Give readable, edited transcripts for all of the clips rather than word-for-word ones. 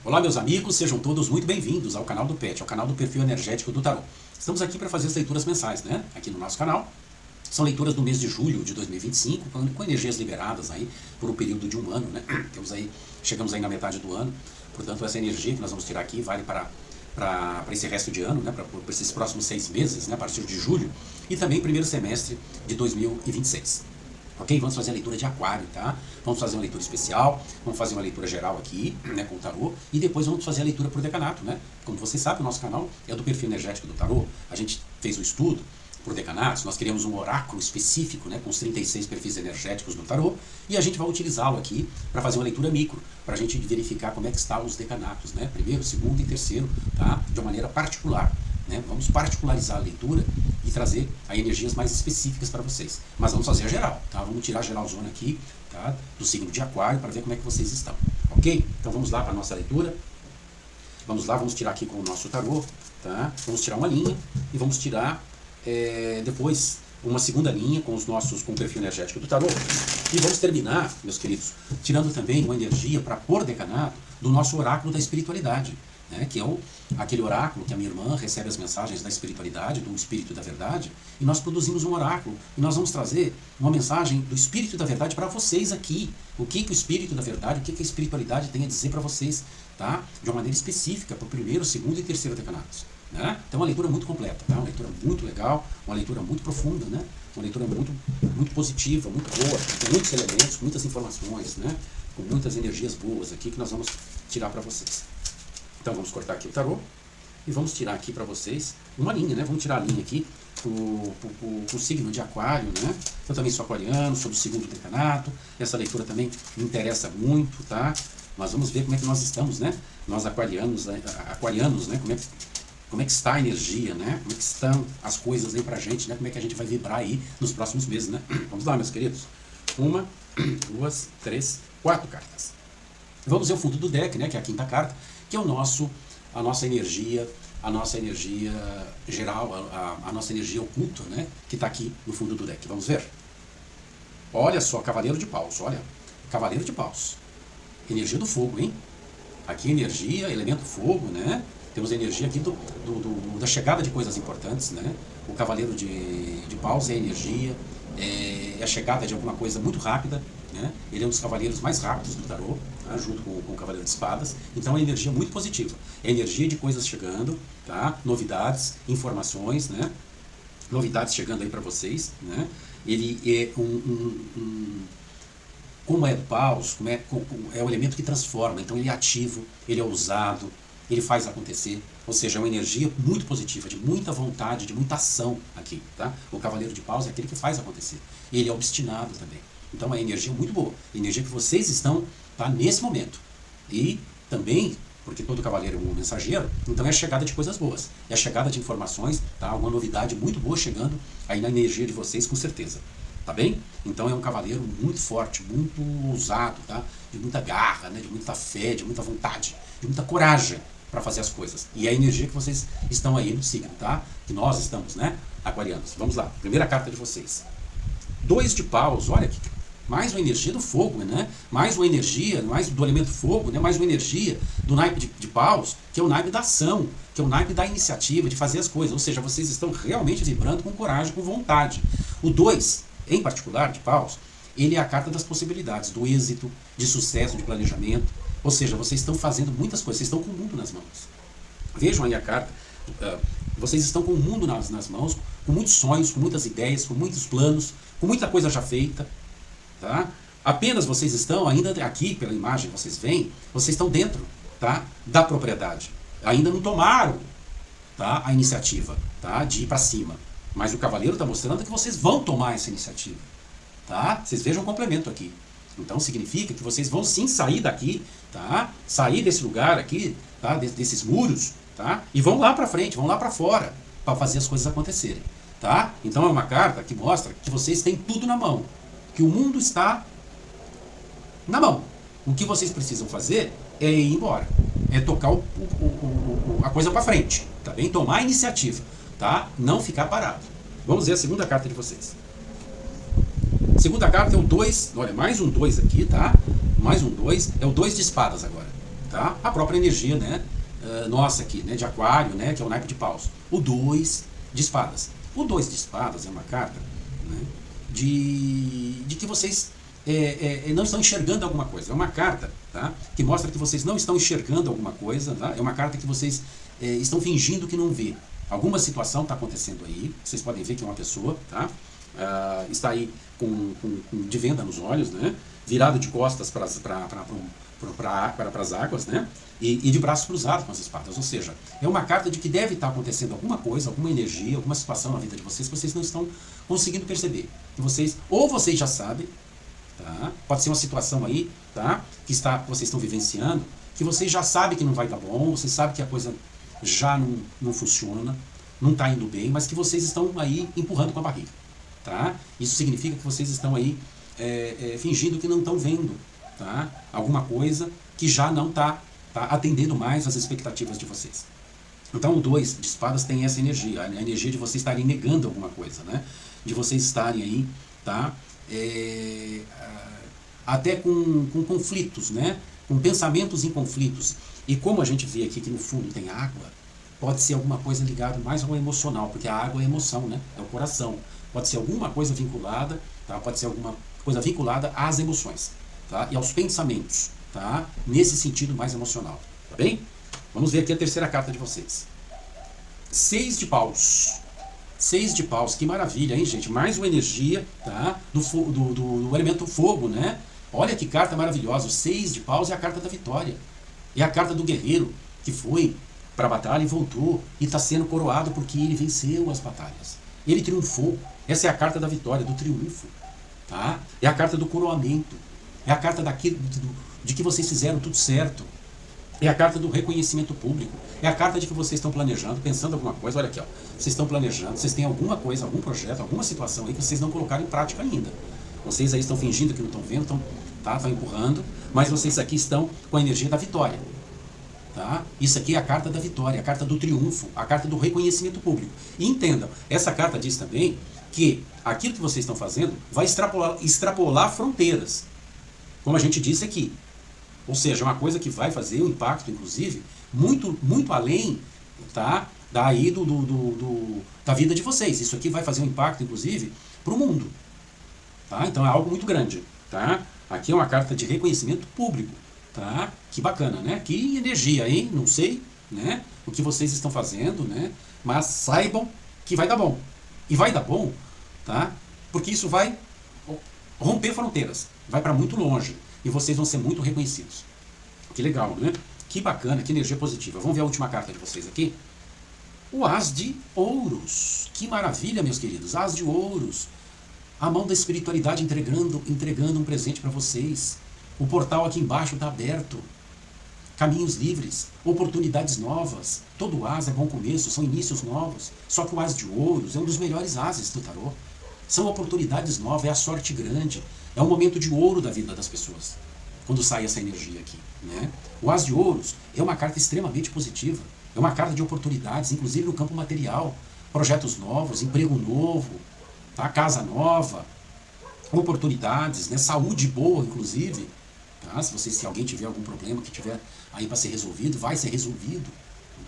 Olá meus amigos, sejam todos muito bem-vindos ao canal do PET, ao canal do Perfil Energético do Tarô. Estamos aqui para fazer as leituras mensais, né? Aqui no nosso canal. São leituras do mês de julho de 2025, com energias liberadas aí por um período de um ano, né? Chegamos aí na metade do ano, portanto essa energia que nós vamos tirar aqui vale para esse resto de ano, né? Para esses próximos 6 meses, né? A partir de julho, e também primeiro semestre de 2026. Ok? Vamos fazer a leitura de aquário, tá? Vamos fazer uma leitura especial, vamos fazer uma leitura geral aqui, né, com o tarô, e depois vamos fazer a leitura por decanato, né? Como você sabe, o nosso canal é do perfil energético do tarô, a gente fez o estudo por decanatos, nós criamos um oráculo específico, né, com os 36 perfis energéticos do tarô, e a gente vai utilizá-lo aqui para fazer uma leitura micro, para a gente verificar como é que estão os decanatos, né? Primeiro, segundo e terceiro, tá? De uma maneira particular. Né? Vamos particularizar a leitura e trazer aí energias mais específicas para vocês. Mas vamos fazer a geral, tá? Vamos tirar a geralzona aqui, tá? Do signo de aquário para ver como é que vocês estão, ok? Então vamos lá para a nossa leitura. Vamos lá, vamos tirar aqui com o nosso tarô, tá? Vamos tirar uma linha e vamos tirar depois uma segunda linha com o perfil energético do tarô. E vamos terminar, meus queridos, tirando também uma energia para por decanato do nosso oráculo da espiritualidade. Né, que é aquele oráculo que a minha irmã recebe as mensagens da espiritualidade, do Espírito da Verdade, e nós produzimos um oráculo, e nós vamos trazer uma mensagem do Espírito da Verdade para vocês aqui. O que o Espírito da Verdade, o que a espiritualidade tem a dizer para vocês, tá? De uma maneira específica, para o primeiro, segundo e terceiro decanatos. Né? Então uma leitura muito completa, tá? Uma leitura muito legal, uma leitura muito profunda, né? Uma leitura muito positiva, muito boa, com muitos elementos, com muitas informações, né? Com muitas energias boas aqui que nós vamos tirar para vocês. Então vamos cortar aqui o tarô e vamos tirar aqui para vocês uma linha, né? Vamos tirar a linha aqui pro signo de aquário, né? Eu também sou aquariano, sou do segundo decanato, essa leitura também me interessa muito, tá? Mas vamos ver como é que nós estamos, né? Nós aquarianos, né? Como é que está a energia, né? Como é que estão as coisas aí pra gente, né? Como é que a gente vai vibrar aí nos próximos meses, né? Vamos lá, meus queridos. 1, 2, 3, 4 cartas. Vamos ver o fundo do deck, né? Que é a quinta carta, que é a nossa energia geral, a nossa energia oculta, né, que está aqui no fundo do deck. Vamos ver? Olha só, Cavaleiro de Paus, olha, Cavaleiro de Paus, energia do fogo, hein? Aqui energia, elemento fogo, né? Temos energia aqui da chegada de coisas importantes, né? O Cavaleiro de Paus é a energia, é a chegada de alguma coisa muito rápida, né? Ele é um dos cavaleiros mais rápidos do tarô, tá? Junto com o Cavaleiro de Espadas. Então é uma energia muito positiva. É energia de coisas chegando, tá? Novidades, informações, né? Novidades chegando aí para vocês, né? Ele é como é do Paus, é o elemento que transforma. Então ele é ativo, ele é ousado, ele faz acontecer, ou seja, é uma energia muito positiva, de muita vontade, de muita ação aqui, tá? O Cavaleiro de Paus é aquele que faz acontecer. Ele é obstinado também. Então é uma energia muito boa, energia que vocês estão, tá, nesse momento. E também, porque todo cavaleiro é um mensageiro, então é a chegada de coisas boas, é a chegada de informações, tá? Uma novidade muito boa chegando aí na energia de vocês, com certeza. Tá bem? Então é um cavaleiro muito forte, muito ousado, tá? De muita garra, né? De muita fé, de muita vontade, de muita coragem para fazer as coisas. E é a energia que vocês estão aí no signo, tá? Que nós estamos, né? Aquarianos. Vamos lá. Primeira carta de vocês. 2 de paus. Olha aqui. Mais uma energia do fogo, né? Mais uma energia, mais do elemento fogo, né? Mais uma energia do naipe de paus, que é o naipe da ação, que é o naipe da iniciativa, de fazer as coisas. Ou seja, vocês estão realmente vibrando com coragem, com vontade. O 2, em particular, de paus, ele é a carta das possibilidades, do êxito, de sucesso, de planejamento. Ou seja, vocês estão fazendo muitas coisas, vocês estão com o mundo nas mãos. Vejam aí a carta, vocês estão com o mundo nas mãos, com muitos sonhos, com muitas ideias, com muitos planos, com muita coisa já feita. Tá? Apenas vocês estão, ainda aqui pela imagem vocês veem, vocês estão dentro, tá, da propriedade. Ainda não tomaram, tá, a iniciativa, tá, de ir para cima. Mas o cavaleiro está mostrando que vocês vão tomar essa iniciativa. Tá? Vocês vejam um complemento aqui. Então significa que vocês vão sim sair daqui, tá? Sair desse lugar aqui, tá? Desses muros, tá? E vão lá para frente, vão lá para fora, para fazer as coisas acontecerem, tá? Então é uma carta que mostra que vocês têm tudo na mão, que o mundo está na mão. O que vocês precisam fazer é ir embora, é tocar a coisa para frente, tá bem? Tomar a iniciativa, tá? Não ficar parado. Vamos ver a segunda carta de vocês. Segunda carta é o 2, olha, mais um 2 aqui, tá? Mais um 2, é o 2 de espadas agora, tá? A própria energia, né? Nossa aqui, né? De aquário, né? Que é o naipe de paus. O 2 de espadas. O 2 de espadas é uma carta, né? De que vocês não estão enxergando alguma coisa. É uma carta, tá? Que mostra que vocês não estão enxergando alguma coisa, tá? É uma carta que vocês estão fingindo que não vê. Alguma situação está acontecendo aí, vocês podem ver que é uma pessoa, tá? Está aí de venda nos olhos, né? Virado de costas para as águas, né? E de braços cruzados com as espadas. Ou seja, é uma carta de que deve estar acontecendo alguma coisa, alguma energia, alguma situação na vida de vocês que vocês não estão conseguindo perceber. Que vocês já sabem, tá? Pode ser uma situação aí, tá? Que vocês estão vivenciando, que vocês já sabem que não vai dar bom, vocês sabem que a coisa já não funciona, não está indo bem, mas que vocês estão aí empurrando com a barriga, tá? Isso significa que vocês estão aí fingindo que não estão vendo, tá? Alguma coisa que já não está atendendo mais às expectativas de vocês. Então o 2 de espadas tem essa energia, a energia de vocês estarem negando alguma coisa, né? De vocês estarem aí, tá? Até com conflitos, né? Com pensamentos em conflitos. E como a gente vê aqui que no fundo tem água, pode ser alguma coisa ligada mais ao emocional, porque a água é emoção, né? É o coração. Pode ser alguma coisa vinculada, tá? Pode ser alguma coisa vinculada às emoções, tá? E aos pensamentos, tá? Nesse sentido mais emocional, tá bem? Vamos ver aqui a terceira carta de vocês. 6 de paus. 6 de paus, que maravilha, hein, gente? Mais uma energia, tá? Do elemento fogo, né? Olha que carta maravilhosa. O 6 de paus é a carta da vitória. É a carta do guerreiro que foi para a batalha e voltou e está sendo coroado porque ele venceu as batalhas. Ele triunfou. Essa é a carta da vitória, do triunfo. Tá? É a carta do coroamento. É a carta de que vocês fizeram tudo certo. É a carta do reconhecimento público. É a carta de que vocês estão planejando, pensando alguma coisa. Olha aqui, ó. Vocês estão planejando, vocês têm alguma coisa, algum projeto, alguma situação aí que vocês não colocaram em prática ainda. Vocês aí estão fingindo que não estão vendo, estão empurrando, mas vocês aqui estão com a energia da vitória. Tá? Isso aqui é a carta da vitória, a carta do triunfo, a carta do reconhecimento público. E entendam, essa carta diz também que aquilo que vocês estão fazendo vai extrapolar fronteiras, como a gente disse aqui. Ou seja, é uma coisa que vai fazer um impacto, inclusive, muito, muito além, tá? Daí da vida de vocês. Isso aqui vai fazer um impacto, inclusive, para o mundo. Tá? Então é algo muito grande. Tá? Aqui é uma carta de reconhecimento público. Tá? Que bacana, né? Que energia, hein? Não sei, né? O que vocês estão fazendo, né? Mas saibam que vai dar bom. E vai dar bom, tá? Porque isso vai romper fronteiras. Vai para muito longe. E vocês vão ser muito reconhecidos. Que legal, né? Que bacana, que energia positiva. Vamos ver a última carta de vocês aqui? O As de Ouros. Que maravilha, meus queridos. As de Ouros. A mão da espiritualidade entregando um presente para vocês. O portal aqui embaixo está aberto. Caminhos livres, oportunidades novas. Todo as é bom começo, são inícios novos. Só que o As de Ouros é um dos melhores ases do tarô. São oportunidades novas, é a sorte grande. É um momento de ouro da vida das pessoas, quando sai essa energia aqui. Né? O As de Ouros é uma carta extremamente positiva. É uma carta de oportunidades, inclusive no campo material. Projetos novos, emprego novo, tá? Casa nova, oportunidades, né? Saúde boa, inclusive. Tá? Se alguém tiver algum problema que tiver aí para ser resolvido, vai ser resolvido.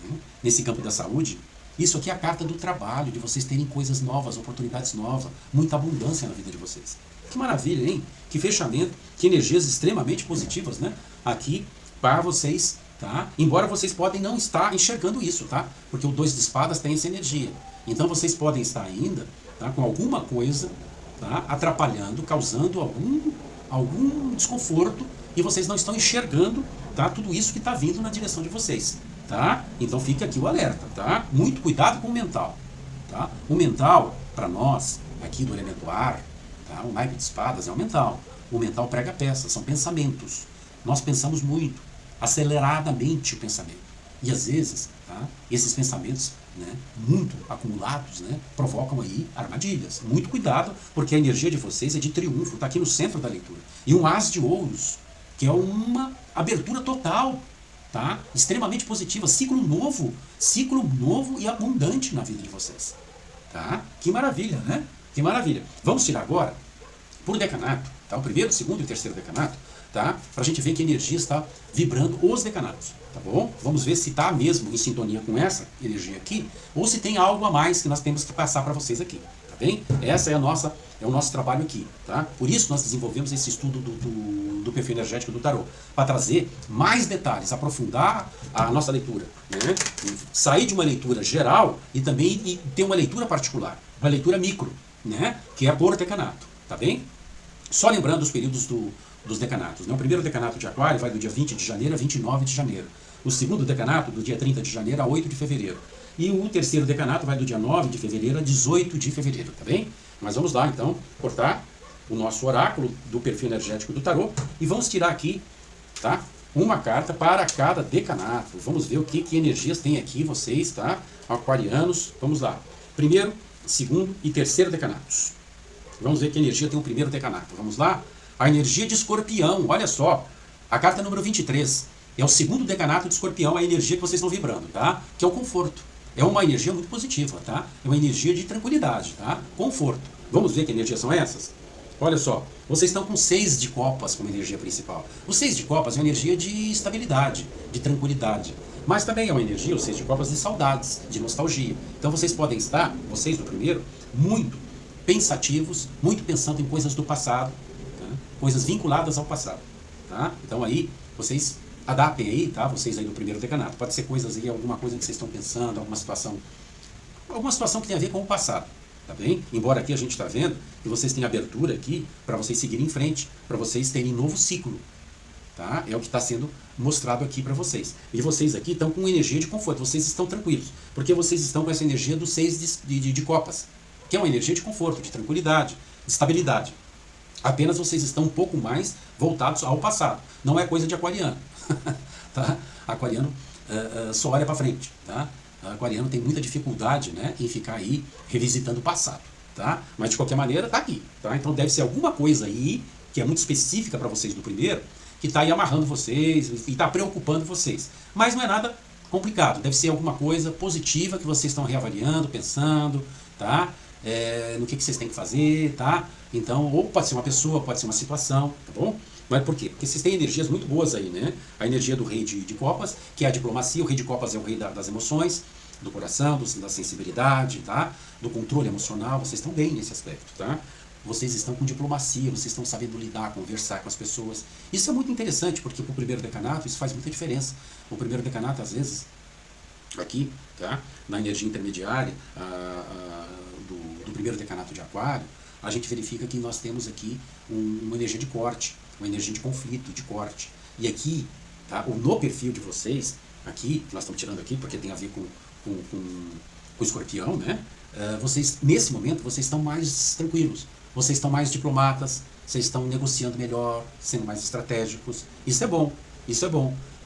Né? Nesse campo da saúde. Isso aqui é a carta do trabalho, de vocês terem coisas novas, oportunidades novas, muita abundância na vida de vocês. Que maravilha, hein? Que fechamento, que energias extremamente positivas, né? Aqui para vocês, tá? Embora vocês podem não estar enxergando isso, tá? Porque o 2 de espadas tem essa energia. Então vocês podem estar ainda, tá? Com alguma coisa, tá? Atrapalhando, causando algum desconforto e vocês não estão enxergando, tá? Tudo isso que está vindo na direção de vocês. Tá? Então fica aqui o alerta, tá? Muito cuidado com o mental, tá? O mental, para nós, aqui do elemento ar, tá? O naipe de espadas é o mental. O mental prega peças, são pensamentos. Nós pensamos muito, aceleradamente o pensamento. E às vezes, tá? Esses pensamentos, né, muito acumulados, né, provocam aí armadilhas. Muito cuidado, porque a energia de vocês é de triunfo, está aqui no centro da leitura. E um As de Ouros, que é uma abertura total, tá? Extremamente positiva, ciclo novo e abundante na vida de vocês, tá? Que maravilha, né? Que maravilha. Vamos tirar agora, por decanato, tá? O primeiro, o segundo e o terceiro decanato, tá? Para a gente ver que energia está vibrando os decanatos, tá bom? Vamos ver se está mesmo em sintonia com essa energia aqui, ou se tem algo a mais que nós temos que passar para vocês aqui, tá bem? Essa é a nossa, é o nosso trabalho aqui, tá? Por isso nós desenvolvemos esse estudo do perfil energético do tarô, para trazer mais detalhes, aprofundar a nossa leitura, né? Sair de uma leitura geral e também ter uma leitura particular, uma leitura micro, né? Que é por decanato, tá bem? Só lembrando os períodos dos decanatos, né? O primeiro decanato de Aquário vai do dia 20 de janeiro a 29 de janeiro. O segundo decanato do dia 30 de janeiro a 8 de fevereiro. E o terceiro decanato vai do dia 9 de fevereiro a 18 de fevereiro, tá bem? Mas vamos lá então, cortar o nosso oráculo do perfil energético do tarô e vamos tirar aqui, tá? Uma carta para cada decanato. Vamos ver o que energias tem aqui vocês, tá? Aquarianos, vamos lá. Primeiro, segundo e terceiro decanatos. Vamos ver que energia tem o primeiro decanato. Vamos lá? A energia de Escorpião, olha só. A carta número 23. É o segundo decanato de Escorpião, a energia que vocês estão vibrando, tá? Que é o conforto. É uma energia muito positiva, tá? É uma energia de tranquilidade, tá? Conforto. Vamos ver que energias são essas? Olha só, vocês estão com 6 de copas como energia principal. O 6 de copas é uma energia de estabilidade, de tranquilidade. Mas também é uma energia, o 6 de copas, de saudades, de nostalgia. Então vocês podem estar, vocês do primeiro, muito pensativos, muito pensando em coisas do passado, tá? Coisas vinculadas ao passado. Tá? Então aí, vocês adaptem aí, tá? Vocês aí do primeiro decanato. Pode ser coisas aí, alguma coisa que vocês estão pensando, alguma situação que tem a ver com o passado. Tá bem? Embora aqui a gente está vendo que vocês têm abertura aqui para vocês seguirem em frente, para vocês terem um novo ciclo. Tá? É o que está sendo mostrado aqui para vocês. E vocês aqui estão com energia de conforto, vocês estão tranquilos, porque vocês estão com essa energia do 6 de copas, que é uma energia de conforto, de tranquilidade, de estabilidade. Apenas vocês estão um pouco mais voltados ao passado. Não é coisa de aquariano. Tá? Aquariano só olha para frente. Tá? Aquariano tem muita dificuldade, né, em ficar aí revisitando o passado, tá? Mas de qualquer maneira está aqui, tá? Então deve ser alguma coisa aí que é muito específica para vocês do primeiro, que está aí amarrando vocês e está preocupando vocês. Mas não é nada complicado, deve ser alguma coisa positiva que vocês estão reavaliando, pensando, tá? No que vocês têm que fazer, tá? Então, ou pode ser uma pessoa, pode ser uma situação, tá bom? Mas por quê? Porque vocês têm energias muito boas aí, né? A energia do rei de copas, que é a diplomacia. O rei de copas é o rei das emoções, do coração, da sensibilidade, tá? Do controle emocional. Vocês estão bem nesse aspecto, tá? Vocês estão com diplomacia, vocês estão sabendo lidar, conversar com as pessoas. Isso é muito interessante, porque para o primeiro decanato isso faz muita diferença. O primeiro decanato, às vezes, aqui, tá? Na energia intermediária do primeiro decanato de Aquário, a gente verifica que nós temos aqui uma energia de corte, uma energia de conflito, de corte. E aqui, tá? No perfil de vocês, aqui, que nós estamos tirando aqui, porque tem a ver com o escorpião, né? Vocês, nesse momento, vocês estão mais tranquilos, vocês estão mais diplomatas, vocês estão negociando melhor, sendo mais estratégicos. Isso é bom,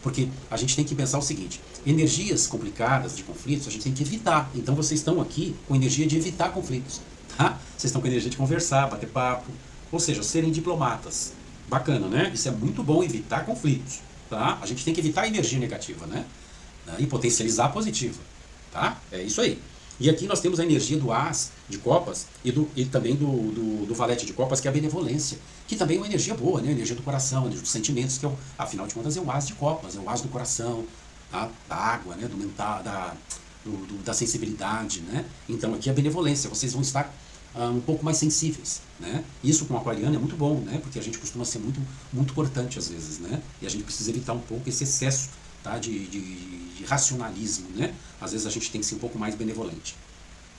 porque a gente tem que pensar o seguinte: energias complicadas de conflitos a gente tem que evitar. Então vocês estão aqui com energia de evitar conflitos, tá? Vocês estão com energia de conversar, bater papo, ou seja, serem diplomatas. Bacana, né? Isso é muito bom, evitar conflitos, tá? A gente tem que evitar a energia negativa, né? E potencializar a positiva, tá? É isso aí. E aqui nós temos a energia do as de copas e também do valete de copas, que é a benevolência, que também é uma energia boa, né? A energia do coração, a energia dos sentimentos, que afinal de contas é o as de copas, é o as do coração, tá? Da água, né? Do mental, da sensibilidade, né? Então aqui é a benevolência, vocês vão estar um pouco mais sensíveis, né? Isso com o aquariano é muito bom, né? Porque a gente costuma ser muito cortante às vezes, né? E a gente precisa evitar um pouco esse excesso, tá? de racionalismo, né? Às vezes a gente tem que ser um pouco mais benevolente.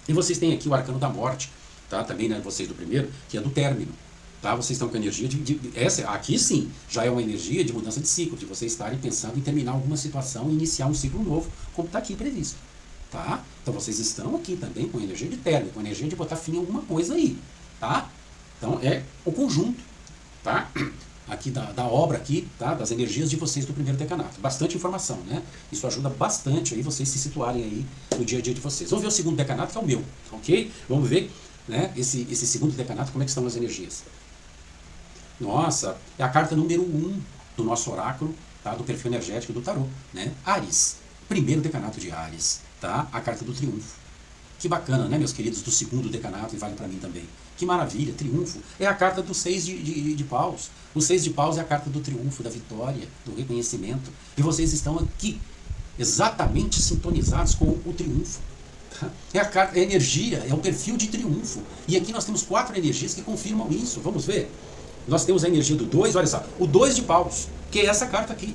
E vocês têm aqui o arcano da morte, tá? Também, né, vocês do primeiro, que é do término, tá? Vocês estão com energia essa aqui sim, já é uma energia de mudança de ciclo, de vocês estarem pensando em terminar alguma situação e iniciar um ciclo novo, como está aqui previsto, tá? Então vocês estão aqui também com energia de término, com energia de botar fim em alguma coisa aí, tá? Então é o conjunto, tá? Aqui da obra aqui, tá? Das energias de vocês do primeiro decanato. Bastante informação, né? Isso ajuda bastante aí vocês se situarem aí no dia a dia de vocês. Vamos ver o segundo decanato, que é o meu, ok? Vamos ver, né, esse segundo decanato, como é que estão as energias. Nossa, é a carta número 1 do nosso oráculo, tá? Do perfil energético do tarô, né? Áries, primeiro decanato de Áries, tá? A carta do triunfo. Que bacana, né, meus queridos, do segundo decanato, e vale para mim também. Que maravilha, triunfo. É a carta do 6 de paus. O 6 de paus é a carta do triunfo, da vitória, do reconhecimento. E vocês estão aqui, exatamente sintonizados com o triunfo. É a carta, é a energia, é o perfil de triunfo. E aqui nós temos 4 energias que confirmam isso. Vamos ver? Nós temos a energia do 2, olha só, o 2 de paus, que é essa carta aqui.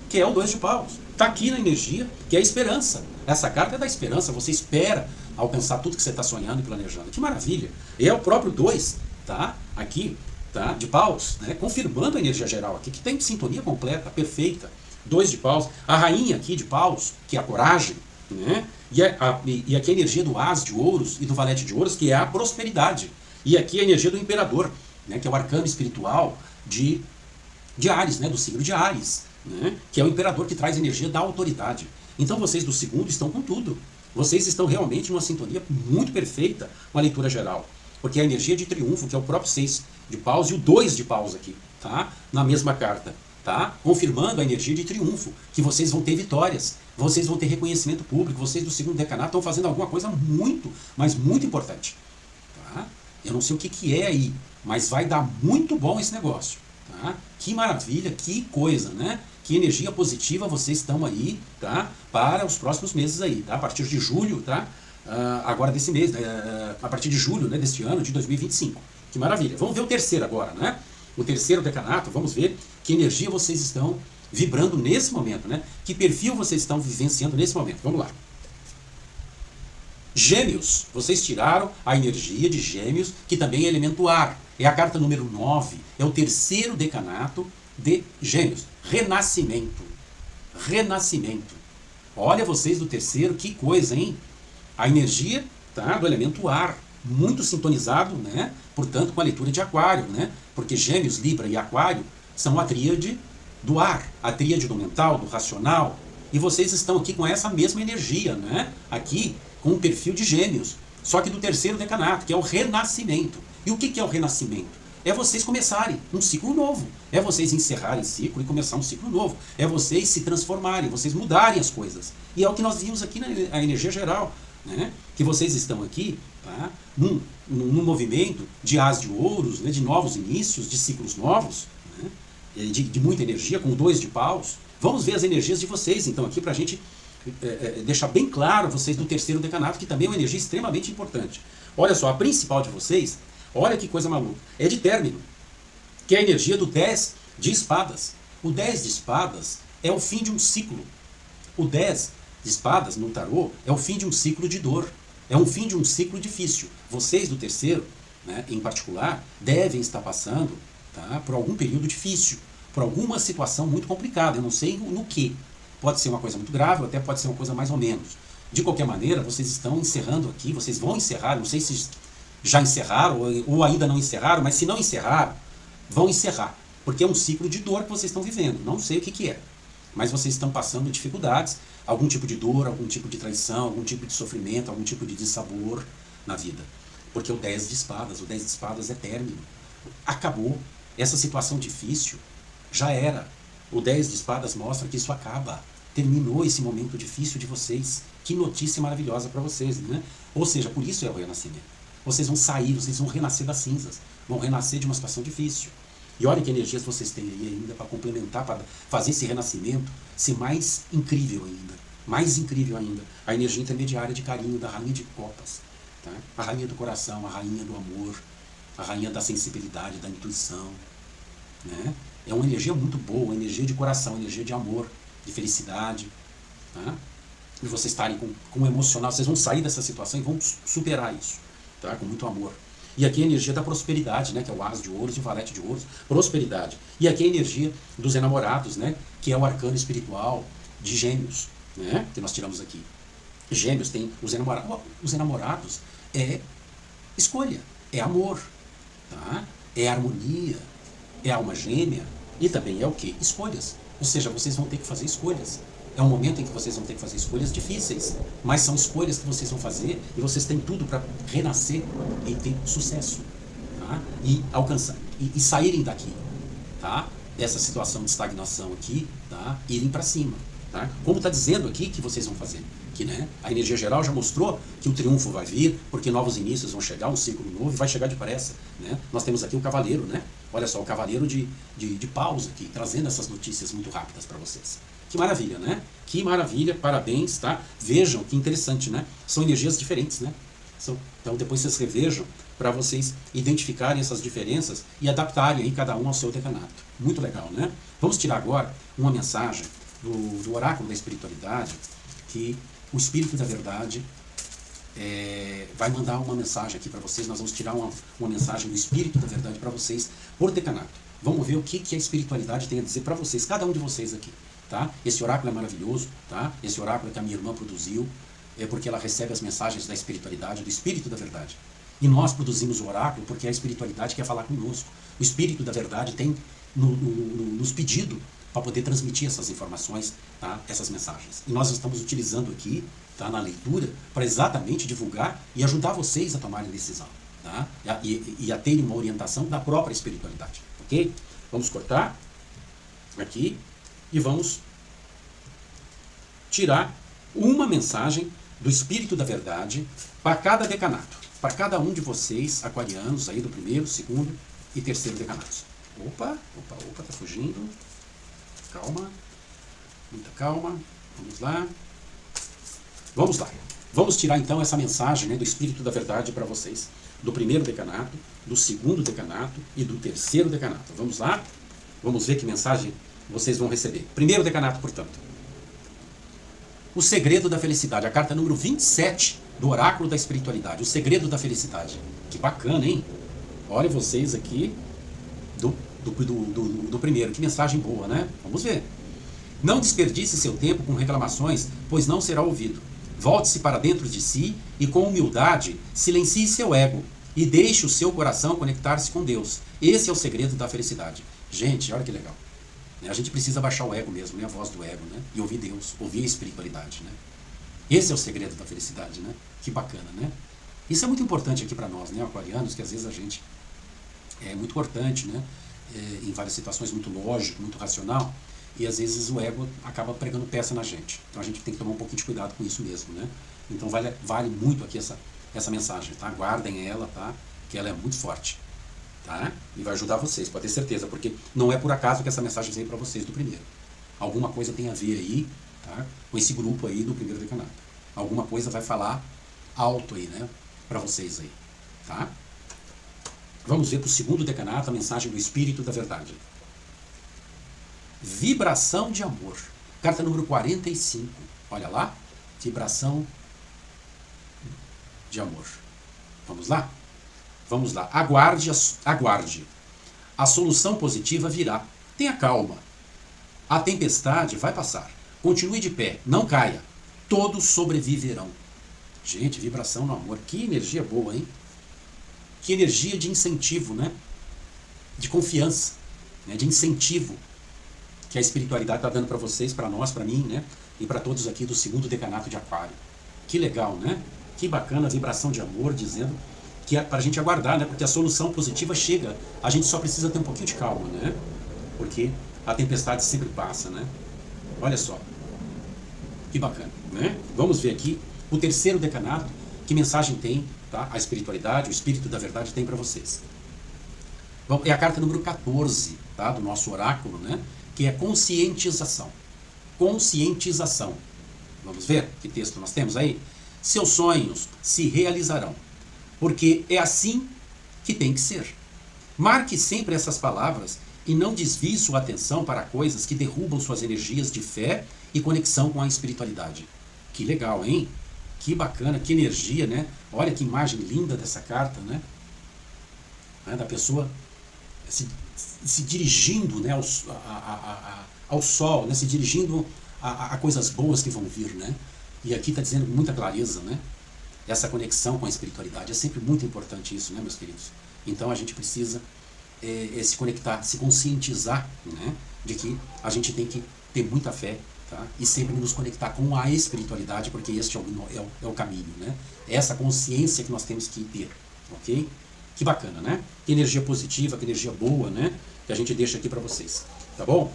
Que é o 2 de paus. Está aqui na energia, que é a esperança. Essa carta é da esperança, você espera alcançar tudo que você está sonhando e planejando. Que maravilha! E é o próprio 2, tá? Aqui, tá? De paus, né? Confirmando a energia geral aqui, que tem sintonia completa, perfeita. 2 de paus. A rainha aqui de paus, que é a coragem, né? E aqui a energia do as de ouros e do valete de ouros, que é a prosperidade. E aqui a energia do imperador, né? Que é o arcano espiritual de Áries, né? Do signo de Áries, né? Que é o imperador que traz a energia da autoridade. Então vocês do segundo estão com tudo. Vocês estão realmente numa sintonia muito perfeita com a leitura geral. Porque a energia de triunfo, que é o próprio 6 de paus e o 2 de paus aqui, tá? Na mesma carta, tá? Confirmando a energia de triunfo, que vocês vão ter vitórias, vocês vão ter reconhecimento público, vocês do segundo decanato estão fazendo alguma coisa muito, mas muito importante. Tá? Eu não sei o que é aí, mas vai dar muito bom esse negócio. Tá? Que maravilha, que coisa, né? Que energia positiva vocês estão aí, tá? Para os próximos meses aí, tá? A partir de julho, tá? Agora desse mês, a partir de julho, né, deste ano de 2025. Que maravilha. Vamos ver o terceiro agora, né? O terceiro decanato, vamos ver que energia vocês estão vibrando nesse momento, né? Que perfil vocês estão vivenciando nesse momento. Vamos lá. Gêmeos, vocês tiraram a energia de Gêmeos, que também é elemento ar. É a carta número 9, é o terceiro decanato de Gêmeos. Renascimento. Renascimento. Olha vocês do terceiro, que coisa, hein? A energia, tá, do elemento ar, muito sintonizado, né? Portanto, com a leitura de Aquário, né? Porque Gêmeos, Libra e Aquário são a tríade do ar, a tríade do mental, do racional. E vocês estão aqui com essa mesma energia, né? Aqui com o perfil de Gêmeos, só que do terceiro decanato, que é o renascimento. E o que é o renascimento? É vocês começarem um ciclo novo. É vocês encerrarem ciclo e começar um ciclo novo. É vocês se transformarem, vocês mudarem as coisas. E é o que nós vimos aqui na energia geral, né? Que vocês estão aqui, tá? num movimento de as de ouros, né? De novos inícios, de ciclos novos, né? de muita energia, com 2 de paus. Vamos ver as energias de vocês, então, aqui para a gente deixar bem claro vocês do terceiro decanato, que também é uma energia extremamente importante. Olha só, a principal de vocês, olha que coisa maluca, é de término, que é a energia do 10 de espadas. O 10 de espadas é o fim de um ciclo. O 10 de espadas no tarô é o fim de um ciclo de dor, é um fim de um ciclo difícil. Vocês do terceiro, né, em particular, devem estar passando, tá, por algum período difícil, por alguma situação muito complicada, eu não sei no que. Pode ser uma coisa muito grave, ou até pode ser uma coisa mais ou menos. De qualquer maneira, vocês estão encerrando aqui, vocês vão encerrar, não sei se já encerraram ou ainda não encerraram, mas se não encerraram, vão encerrar. Porque é um ciclo de dor que vocês estão vivendo, não sei o que é. Mas vocês estão passando dificuldades, algum tipo de dor, algum tipo de traição, algum tipo de sofrimento, algum tipo de dissabor na vida. Porque o 10 de espadas é término. Acabou. Essa situação difícil já era. O 10 de espadas mostra que isso acaba. Terminou esse momento difícil de vocês. Que notícia maravilhosa para vocês, né? Ou seja, por isso é o renascimento. Vocês vão sair, vocês vão renascer das cinzas. Vão renascer de uma situação difícil. E olha que energias vocês têm aí ainda para complementar, para fazer esse renascimento ser mais incrível ainda. Mais incrível ainda. A energia intermediária de carinho da rainha de copas. Tá? A rainha do coração, a rainha do amor, a rainha da sensibilidade, da intuição. Né? É uma energia muito boa, uma energia de coração, energia de amor, de felicidade. Tá? E vocês estarem com um emocional, vocês vão sair dessa situação e vão superar isso, tá? Com muito amor. E aqui a energia da prosperidade, né? Que é o as de ouros e o valete de ouros, prosperidade. E aqui a energia dos enamorados, né? Que é o arcano espiritual de Gêmeos, né? Que nós tiramos aqui. Gêmeos tem os enamorados. Os enamorados é escolha, é amor, tá? É harmonia, é alma gêmea e também é o quê? Escolhas. Ou seja, vocês vão ter que fazer escolhas. É um momento em que vocês vão ter que fazer escolhas difíceis, mas são escolhas que vocês vão fazer e vocês têm tudo para renascer e ter sucesso, tá? E alcançar, e saírem daqui, tá? Dessa situação de estagnação aqui, tá? Irem para cima. Tá? Como está dizendo aqui que vocês vão fazer. Que, né, a energia geral já mostrou que o triunfo vai vir, porque novos inícios vão chegar, um ciclo novo, e vai chegar depressa. Né? Nós temos aqui o cavaleiro, né? Olha só, o cavaleiro de paus aqui, trazendo essas notícias muito rápidas para vocês. Que maravilha, né? Que maravilha, parabéns, tá? Vejam, que interessante, né? São energias diferentes, né? Então depois vocês revejam para vocês identificarem essas diferenças e adaptarem aí cada um ao seu decanato. Muito legal, né? Vamos tirar agora uma mensagem do oráculo da espiritualidade, que o Espírito da Verdade vai mandar uma mensagem aqui para vocês. Nós vamos tirar uma mensagem do Espírito da Verdade para vocês por decanato. Vamos ver o que a espiritualidade tem a dizer para vocês, cada um de vocês aqui. Tá? Esse oráculo é maravilhoso, tá? Esse oráculo que a minha irmã produziu, porque ela recebe as mensagens da espiritualidade, do Espírito da Verdade. E nós produzimos o oráculo porque a espiritualidade quer falar conosco. O Espírito da Verdade tem nos pedido para poder transmitir essas informações, tá? Essas mensagens. E nós estamos utilizando aqui, tá? Na leitura, para exatamente divulgar e ajudar vocês a tomarem decisão, tá? E a terem uma orientação da própria espiritualidade. Ok? Vamos cortar aqui e vamos tirar uma mensagem do Espírito da Verdade para cada decanato, para cada um de vocês, aquarianos, aí do primeiro, segundo e terceiro decanatos. Opa, tá fugindo. Calma, muita calma, vamos lá. Vamos tirar então essa mensagem, né, do Espírito da Verdade para vocês, do primeiro decanato, do segundo decanato e do terceiro decanato. Vamos lá, vamos ver que mensagem vocês vão receber. Primeiro decanato, portanto. O segredo da felicidade, a carta número 27 do oráculo da espiritualidade, o segredo da felicidade. Que bacana, hein? Olha vocês aqui do primeiro, que mensagem boa, né? Vamos ver. Não desperdice seu tempo com reclamações, pois não será ouvido. Volte-se para dentro de si e com humildade silencie seu ego e deixe o seu coração conectar-se com Deus. Esse é o segredo da felicidade. Gente, olha que legal. A gente precisa baixar o ego mesmo, né? A voz do ego, né? E ouvir Deus, ouvir a espiritualidade, né? Esse é o segredo da felicidade, né? Que bacana, né? Isso é muito importante aqui para nós, né, aquarianos, que às vezes a gente é muito importante, né? Em várias situações muito lógico, muito racional, e às vezes o ego acaba pregando peça na gente. Então a gente tem que tomar um pouquinho de cuidado com isso mesmo, né? Então vale muito aqui essa mensagem, tá? Guardem ela, tá? Que ela é muito forte, tá? E vai ajudar vocês, pode ter certeza, porque não é por acaso que essa mensagem veio para vocês do primeiro. Alguma coisa tem a ver aí, tá? Com esse grupo aí do primeiro decanato. Alguma coisa vai falar alto aí, né? Para vocês aí, tá? Vamos ver para o segundo decanato a mensagem do Espírito da Verdade. Vibração de amor. Carta número 45. Olha lá. Vibração de amor. Vamos lá? Vamos lá. Aguarde. A solução positiva virá. Tenha calma. A tempestade vai passar. Continue de pé. Não caia. Todos sobreviverão. Gente, vibração no amor. Que energia boa, hein? Que energia de incentivo, né? De confiança, né? De incentivo que a espiritualidade está dando para vocês, para nós, para mim, né? E para todos aqui do segundo decanato de Aquário. Que legal, né? Que bacana a vibração de amor, dizendo que é para a gente aguardar, né? Porque a solução positiva chega. A gente só precisa ter um pouquinho de calma, né? Porque a tempestade sempre passa, né? Olha só. Que bacana, né? Vamos ver aqui o terceiro decanato, que mensagem tem, tá? A espiritualidade, o Espírito da Verdade tem para vocês. Bom, é a carta número 14, tá? Do nosso oráculo, né? Que é conscientização. Conscientização. Vamos ver que texto nós temos aí? Seus sonhos se realizarão, porque é assim que tem que ser. Marque sempre essas palavras e não desvie sua atenção para coisas que derrubam suas energias de fé e conexão com a espiritualidade. Que legal, hein? Que bacana, que energia, né? Olha que imagem linda dessa carta, né? Da pessoa se dirigindo, né, ao sol, né? Se dirigindo a coisas boas que vão vir, né? E aqui está dizendo com muita clareza, né? Essa conexão com a espiritualidade. É sempre muito importante isso, né, meus queridos? Então a gente precisa se conectar, se conscientizar, né, de que a gente tem que ter muita fé, tá? E sempre nos conectar com a espiritualidade, porque este é o caminho, né? É essa consciência que nós temos que ter, ok? Que bacana, né? Que energia positiva, que energia boa, né? Que a gente deixa aqui para vocês, tá bom?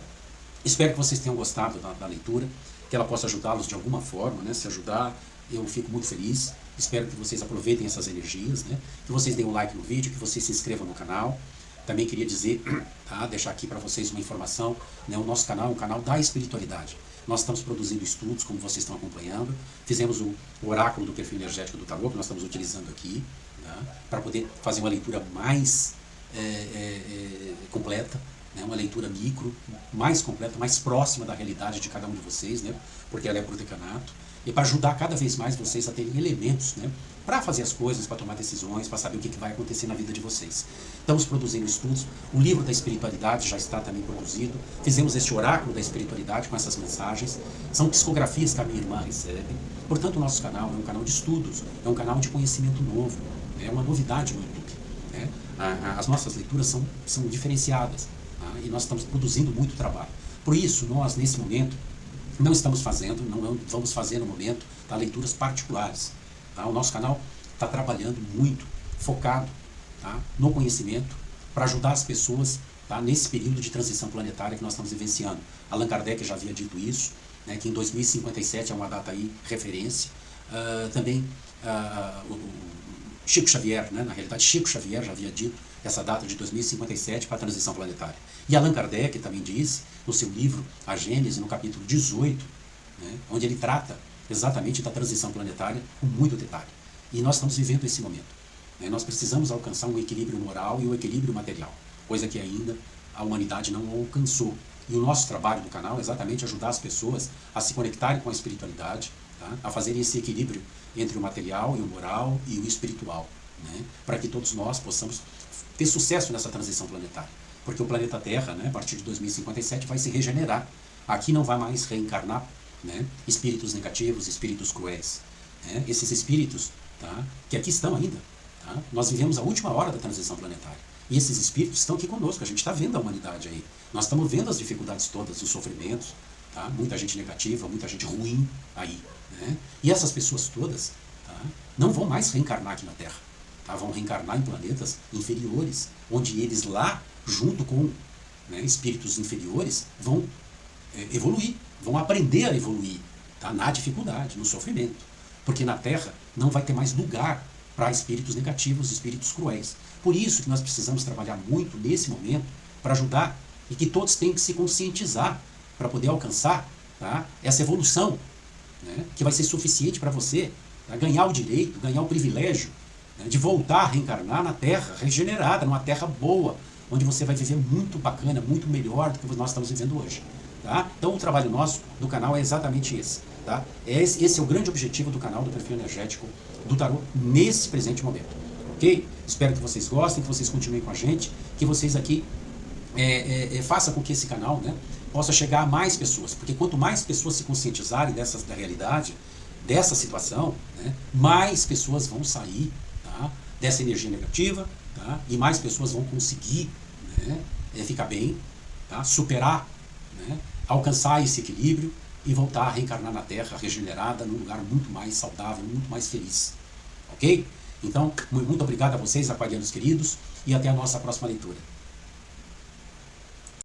Espero que vocês tenham gostado da leitura. que ela possa ajudá-los de alguma forma, né? Se ajudar, eu fico muito feliz. Espero que vocês aproveitem essas energias, né? Que vocês deem um like no vídeo, que vocês se inscrevam no canal. Também queria dizer, tá? Deixar aqui para vocês uma informação, né? O nosso canal é um canal da espiritualidade. Nós estamos produzindo estudos, como vocês estão acompanhando. Fizemos o oráculo do perfil energético do tarô, que nós estamos utilizando aqui, tá? Para poder fazer uma leitura mais completa, né? Uma leitura micro, mais completa, mais próxima da realidade de cada um de vocês, né? Porque ela é por decanato. E para ajudar cada vez mais vocês a terem elementos, né, para fazer as coisas, para tomar decisões, para saber o que vai acontecer na vida de vocês. Estamos produzindo estudos, o livro da espiritualidade já está também produzido, fizemos este oráculo da espiritualidade com essas mensagens, são psicografias que a minha irmã recebe. Portanto, o nosso canal é um canal de estudos, é um canal de conhecimento novo, é uma novidade no YouTube, né? As nossas leituras são diferenciadas, tá? E nós estamos produzindo muito trabalho. Por isso, nós, nesse momento, não estamos fazendo, não vamos fazer no momento, tá, leituras particulares. Tá? O nosso canal está trabalhando muito, focado, tá, no conhecimento, para ajudar as pessoas, tá, nesse período de transição planetária que nós estamos vivenciando. Allan Kardec já havia dito isso, né, que em 2057 é uma data aí referência. Também o Chico Xavier, né, na realidade Chico Xavier já havia dito essa data de 2057 para a transição planetária. E Allan Kardec também disse, no seu livro A Gênese, no capítulo 18, né, onde ele trata exatamente da transição planetária com muito detalhe. E nós estamos vivendo esse momento, né? Nós precisamos alcançar um equilíbrio moral e um equilíbrio material, coisa que ainda a humanidade não alcançou. E o nosso trabalho do canal é exatamente ajudar as pessoas a se conectarem com a espiritualidade, tá? A fazerem esse equilíbrio entre o material e o moral e o espiritual, né? Para que todos nós possamos ter sucesso nessa transição planetária. Porque o planeta Terra, né, a partir de 2057, vai se regenerar. Aqui não vai mais reencarnar, né, espíritos negativos, espíritos cruéis, né? Esses espíritos, tá, que aqui estão ainda. Tá? Nós vivemos a última hora da transição planetária. E esses espíritos estão aqui conosco. A gente está vendo a humanidade aí. Nós estamos vendo as dificuldades todas, os sofrimentos. Tá? Muita gente negativa, muita gente ruim aí. Né? E essas pessoas todas, tá, não vão mais reencarnar aqui na Terra. Tá? Vão reencarnar em planetas inferiores, onde eles lá, junto com, né, espíritos inferiores, vão evoluir, vão aprender a evoluir, tá? Na dificuldade, no sofrimento. Porque na Terra não vai ter mais lugar para espíritos negativos, espíritos cruéis. Por isso que nós precisamos trabalhar muito nesse momento para ajudar, e que todos têm que se conscientizar para poder alcançar, tá, essa evolução, né, que vai ser suficiente para você, tá, ganhar o direito, ganhar o privilégio, né, de voltar a reencarnar na Terra regenerada, numa Terra boa, onde você vai viver muito bacana, muito melhor do que nós estamos vivendo hoje. Tá? Então o trabalho nosso do canal é exatamente esse. Tá? Esse é o grande objetivo do canal do perfil energético do tarô nesse presente momento. Ok? Espero que vocês gostem, que vocês continuem com a gente, que vocês aqui façam com que esse canal, né, possa chegar a mais pessoas. Porque quanto mais pessoas se conscientizarem da realidade, dessa situação, né, mais pessoas vão sair, tá, dessa energia negativa, tá, e mais pessoas vão conseguir, né, ficar bem, tá, superar, né, alcançar esse equilíbrio e voltar a reencarnar na Terra regenerada, num lugar muito mais saudável, muito mais feliz. Ok? Então, muito obrigado a vocês, aquarianos queridos, e até a nossa próxima leitura.